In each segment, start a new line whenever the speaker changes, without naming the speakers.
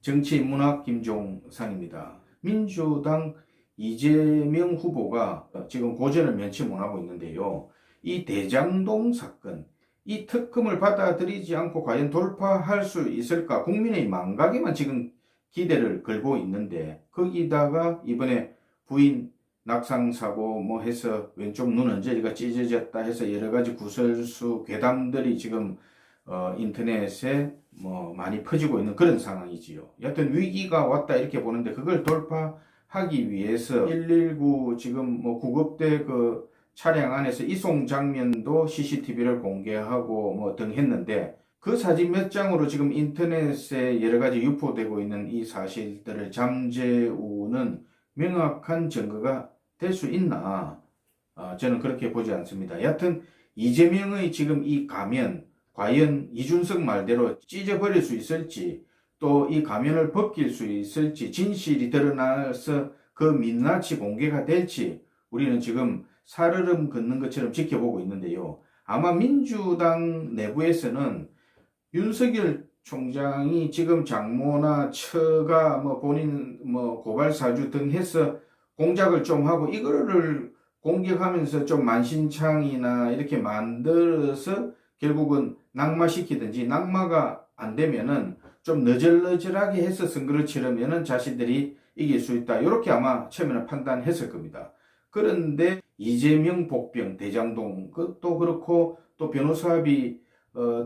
정치인문학 김종상입니다. 민주당 이재명 후보가 지금 고전을 면치 못하고 있는데요. 이 대장동 사건, 이 특검을 받아들이지 않고 과연 돌파할 수 있을까? 국민의 망각에만 지금 기대를 걸고 있는데, 거기다가 이번에 부인 낙상사고 뭐 해서 왼쪽 눈 언저리가 찢어졌다 해서 여러 가지 구설수 괴담들이 지금 인터넷에 뭐 많이 퍼지고 있는 그런 상황이지요. 여하튼 위기가 왔다 이렇게 보는데, 그걸 돌파하기 위해서 119 지금 뭐 구급대 그 차량 안에서 이송 장면도 CCTV를 공개하고 뭐 등 했는데, 그 사진 몇 장으로 지금 인터넷에 여러 가지 유포되고 있는 이 사실들을 잠재우는 명확한 증거가 될 수 있나? 저는 그렇게 보지 않습니다. 여하튼 이재명의 지금 이 가면, 과연 이준석 말대로 찢어버릴 수 있을지, 또 이 가면을 벗길 수 있을지, 진실이 드러나서 그 민낯이 공개가 될지, 우리는 지금 살얼음 걷는 것처럼 지켜보고 있는데요. 아마 민주당 내부에서는 윤석열 총장이 지금 장모나 처가 뭐 본인 뭐 고발 사주 등 해서 공작을 좀 하고, 이거를 공격하면서 좀 만신창이나 이렇게 만들어서 결국은 낙마시키든지, 낙마가 안 되면은 좀 너절너절하게 해서 선거를 치르면은 자신들이 이길 수 있다, 이렇게 아마 처음에는 판단했을 겁니다. 그런데 이재명 복병, 대장동 그것도 그렇고, 또 변호사비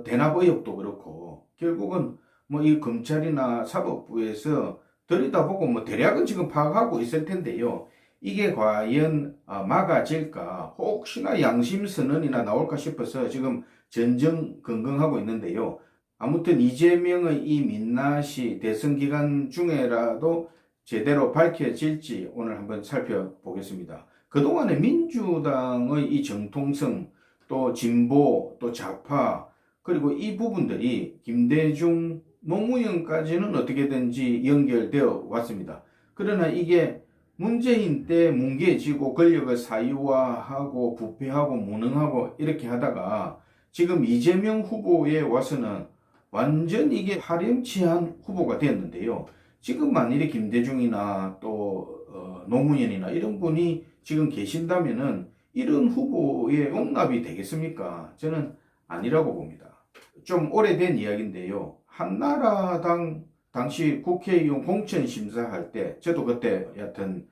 대납 의혹도 그렇고, 결국은 뭐 이 검찰이나 사법부에서 들여다보고 뭐 대략은 지금 파악하고 있을 텐데요. 이게 과연 막아질까, 혹시나 양심 선언이나 나올까 싶어서 지금 전전긍긍하고 있는데요. 아무튼 이재명의 이 민낯이 대선 기간 중에라도 제대로 밝혀질지 오늘 한번 살펴보겠습니다. 그동안에 민주당의 이 정통성, 또 진보, 또 좌파, 그리고 이 부분들이 김대중, 노무현까지는 어떻게든지 연결되어 왔습니다. 그러나 이게 문재인 때 뭉개지고 권력을 사유화하고 부패하고 무능하고 이렇게 하다가 지금 이재명 후보에 와서는 완전 이게 파렴치한 후보가 되었는데요. 지금 만일에 김대중이나 또 노무현이나 이런 분이 지금 계신다면은 이런 후보의 용납이 되겠습니까? 저는 아니라고 봅니다. 좀 오래된 이야기인데요. 한나라당 당시 국회의원 공천 심사할 때, 저도 그때 여하튼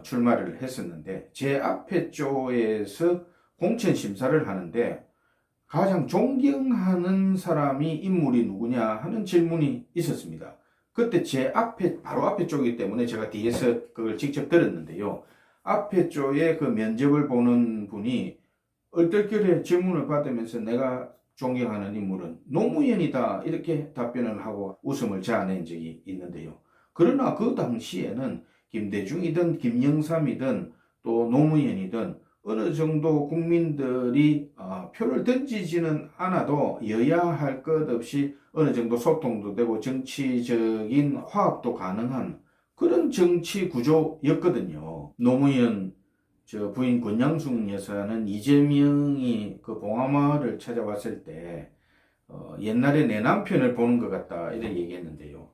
출마를 했었는데, 제 앞에 쪽에서 공천 심사를 하는데 가장 존경하는 사람이 인물이 누구냐 하는 질문이 있었습니다. 그때 제 앞에, 바로 앞에 쪽이기 때문에 제가 뒤에서 그걸 직접 들었는데요. 앞에 쪽에 그 면접을 보는 분이 얼떨결에 질문을 받으면서 내가 존경하는 인물은 노무현이다, 이렇게 답변을 하고 웃음을 자아낸 적이 있는데요. 그러나 그 당시에는 김대중이든 김영삼이든 또 노무현이든 어느 정도 국민들이 표를 던지지는 않아도 여야 할 것 없이 어느 정도 소통도 되고 정치적인 화합도 가능한 그런 정치 구조였거든요. 노무현 부인 권양숙 여사는 이재명이 그 봉하마을을 찾아왔을 때 옛날에 내 남편을 보는 것 같다, 이렇게 얘기했는데요.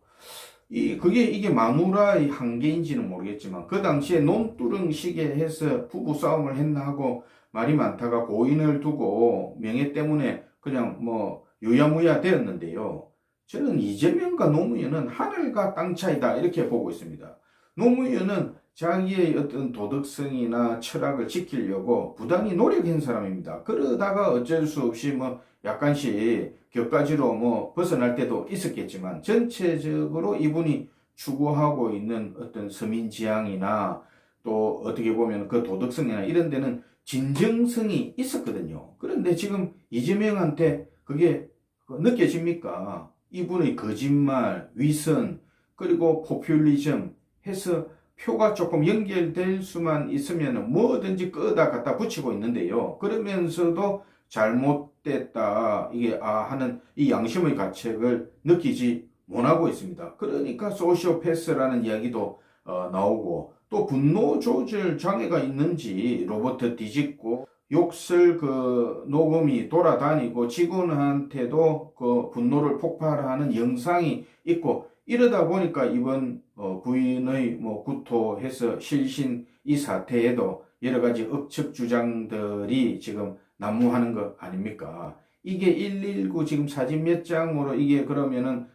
이게 마누라의 한계인지는 모르겠지만, 그 당시에 논두렁식에 해서 부부싸움을 했나 하고 말이 많다가 고인을 두고 명예 때문에 그냥 뭐 유야무야 되었는데요. 저는 이재명과 노무현은 하늘과 땅 차이다, 이렇게 보고 있습니다. 노무현은 자기의 어떤 도덕성이나 철학을 지키려고 부단히 노력한 사람입니다. 그러다가 어쩔 수 없이 뭐 약간씩 격가지로 뭐 벗어날 때도 있었겠지만, 전체적으로 이분이 추구하고 있는 어떤 서민지향이나 또 어떻게 보면 그 도덕성이나 이런 데는 진정성이 있었거든요. 그런데 지금 이재명한테 그게 느껴집니까? 이분의 거짓말, 위선, 그리고 포퓰리즘 해서 표가 조금 연결될 수만 있으면 뭐든지 끄다 갖다 붙이고 있는데요. 그러면서도 잘못됐다, 이게 하는 이 양심의 가책을 느끼지 못하고 있습니다. 그러니까 소시오패스라는 이야기도 나오고, 또 분노 조절 장애가 있는지 로버트 뒤집고 욕설 그 녹음이 돌아다니고 직원한테도 그 분노를 폭발하는 영상이 있고, 이러다 보니까 이번 부인의 뭐 구토해서 실신 이 사태에도 여러 가지 억측 주장들이 지금 난무하는 것 아닙니까? 이게 119 지금 사진 몇 장으로 이게 그러면은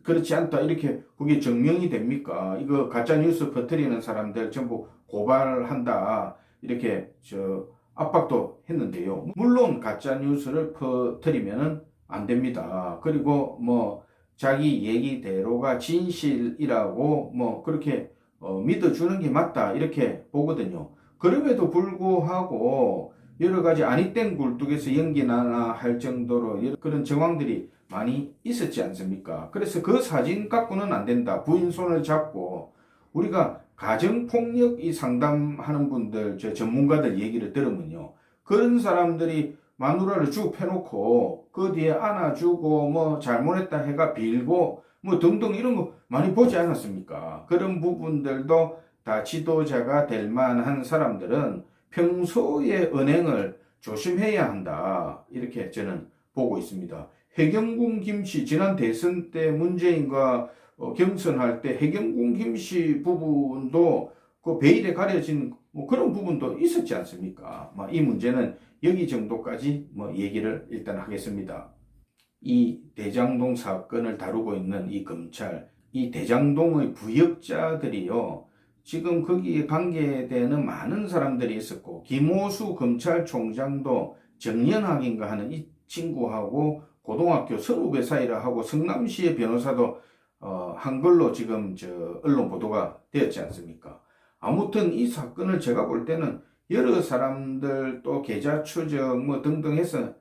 그렇지 않다 이렇게 그게 증명이 됩니까? 이거 가짜 뉴스 퍼뜨리는 사람들 전부 고발한다 이렇게 압박도 했는데요. 물론 가짜 뉴스를 퍼뜨리면은 안 됩니다. 그리고 뭐 자기 얘기대로가 진실이라고 뭐 그렇게 믿어주는 게 맞다 이렇게 보거든요. 그럼에도 불구하고 여러 가지 아니 땡 굴뚝에서 연기 나나 할 정도로 그런 정황들이 많이 있었지 않습니까? 그래서 그 사진 갖고는 안 된다. 부인 손을 잡고 우리가 가정폭력 이 상담하는 분들, 저 전문가들 얘기를 들으면요. 그런 사람들이 마누라를 쭉 패놓고 그 뒤에 안아주고 뭐 잘못했다 해가 빌고 뭐 등등 이런 거 많이 보지 않았습니까? 그런 부분들도 다 지도자가 될 만한 사람들은 평소에 언행을 조심해야 한다. 이렇게 저는 보고 있습니다. 해경궁 김씨 지난 대선 때 문재인과 경선할 때 해경궁 김씨 부분도 그 베일에 가려진 뭐 그런 부분도 있었지 않습니까? 이 문제는 여기 정도까지 뭐 얘기를 일단 하겠습니다. 이 대장동 사건을 다루고 있는 이 검찰, 이 대장동의 부역자들이요. 지금 거기에 관계되는 많은 사람들이 있었고 김호수 검찰총장도 정연학인가 하는 이 친구하고 고등학교 선후배 사이라 하고 성남시의 변호사도 한글로 지금 언론 보도가 되었지 않습니까? 아무튼 이 사건을 제가 볼 때는 여러 사람들 또 계좌 추적 뭐 등등 해서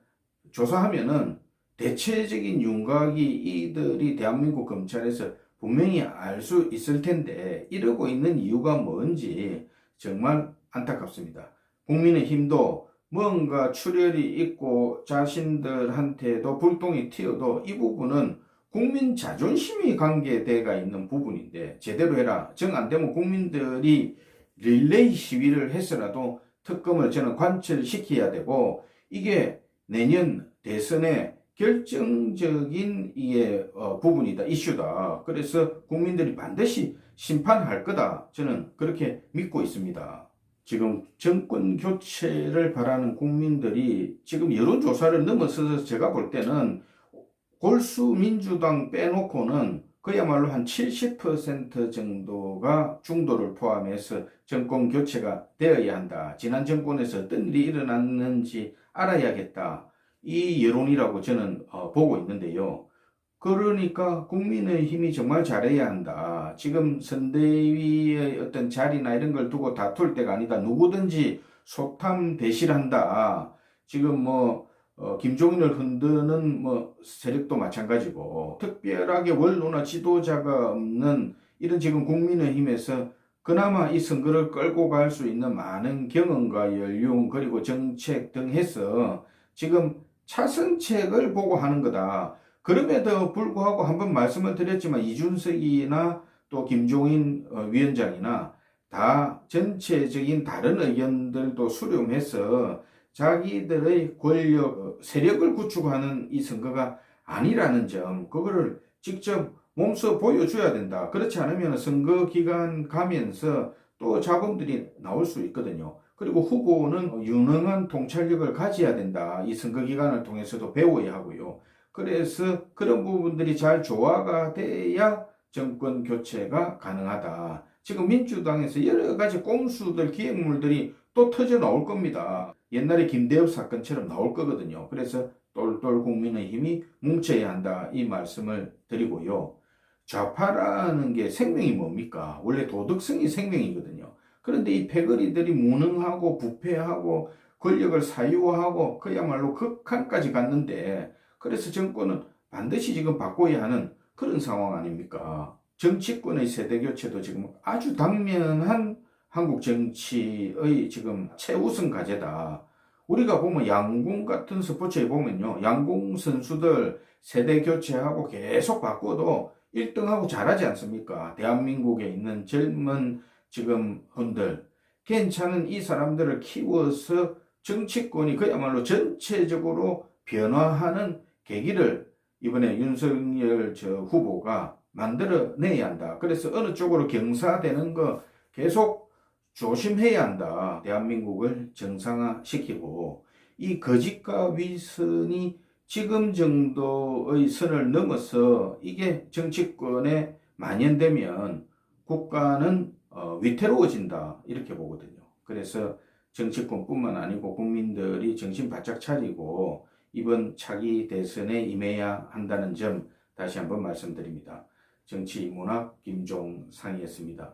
조사하면은 대체적인 윤곽이 이들이 대한민국 검찰에서 분명히 알 수 있을 텐데 이러고 있는 이유가 뭔지 정말 안타깝습니다. 국민의힘도 뭔가 출혈이 있고 자신들한테도 불똥이 튀어도 이 부분은 국민 자존심이 관계돼가 있는 부분인데 제대로 해라. 정 안 되면 국민들이 릴레이 시위를 해서라도 특검을 저는 관철시켜야 되고 이게 내년 대선에 결정적인 이게 부분이다, 이슈다. 그래서 국민들이 반드시 심판할 거다. 저는 그렇게 믿고 있습니다. 지금 정권 교체를 바라는 국민들이 지금 여론조사를 넘어서서 제가 볼 때는 골수 민주당 빼놓고는 그야말로 한 70% 정도가 중도를 포함해서 정권 교체가 되어야 한다. 지난 정권에서 어떤 일이 일어났는지 알아야겠다. 이 여론이라고 저는 보고 있는데요. 그러니까 국민의힘이 정말 잘해야 한다. 지금 선대위의 어떤 자리나 이런 걸 두고 다툴 때가 아니다. 누구든지 소탐 배실한다. 지금 김종인을 흔드는 세력도 마찬가지고 특별하게 원로나 지도자가 없는 이런 지금 국민의힘에서 그나마 이 선거를 끌고 갈 수 있는 많은 경험과 연륜 그리고 정책 등 해서 지금 차선책을 보고 하는 거다. 그럼에도 불구하고 한번 말씀을 드렸지만 이준석이나 또 김종인 위원장이나 다 전체적인 다른 의견들도 수렴해서 자기들의 권력, 세력을 구축하는 이 선거가 아니라는 점, 그거를 직접 몸소 보여줘야 된다. 그렇지 않으면 선거 기간 가면서 또 잡음들이 나올 수 있거든요. 그리고 후보는 유능한 통찰력을 가져야 된다. 이 선거 기간을 통해서도 배워야 하고요. 그래서 그런 부분들이 잘 조화가 돼야 정권 교체가 가능하다. 지금 민주당에서 여러 가지 꼼수들, 기획물들이 또 터져 나올 겁니다. 옛날에 김대엽 사건처럼 나올 거거든요. 그래서 똘똘 국민의힘이 뭉쳐야 한다. 이 말씀을 드리고요. 좌파라는 게 생명이 뭡니까? 원래 도덕성이 생명이거든요. 그런데 이 패거리들이 무능하고 부패하고 권력을 사유하고 그야말로 극한까지 갔는데 그래서 정권은 반드시 지금 바꿔야 하는 그런 상황 아닙니까? 정치권의 세대교체도 지금 아주 당면한 한국 정치의 지금 최우선 과제다. 우리가 보면 양궁 같은 스포츠에 보면요. 양궁 선수들 세대 교체하고 계속 바꿔도 1등하고 잘하지 않습니까? 대한민국에 있는 젊은 지금 분들 괜찮은 이 사람들을 키워서 정치권이 그야말로 전체적으로 변화하는 계기를 이번에 윤석열 후보가 만들어내야 한다. 그래서 어느 쪽으로 경사되는 거 계속 조심해야 한다. 대한민국을 정상화시키고 이 거짓과 위선이 지금 정도의 선을 넘어서 이게 정치권에 만연되면 국가는 위태로워진다 이렇게 보거든요. 그래서 정치권뿐만 아니고 국민들이 정신 바짝 차리고 이번 차기 대선에 임해야 한다는 점 다시 한번 말씀드립니다. 정치문학 김종상이었습니다.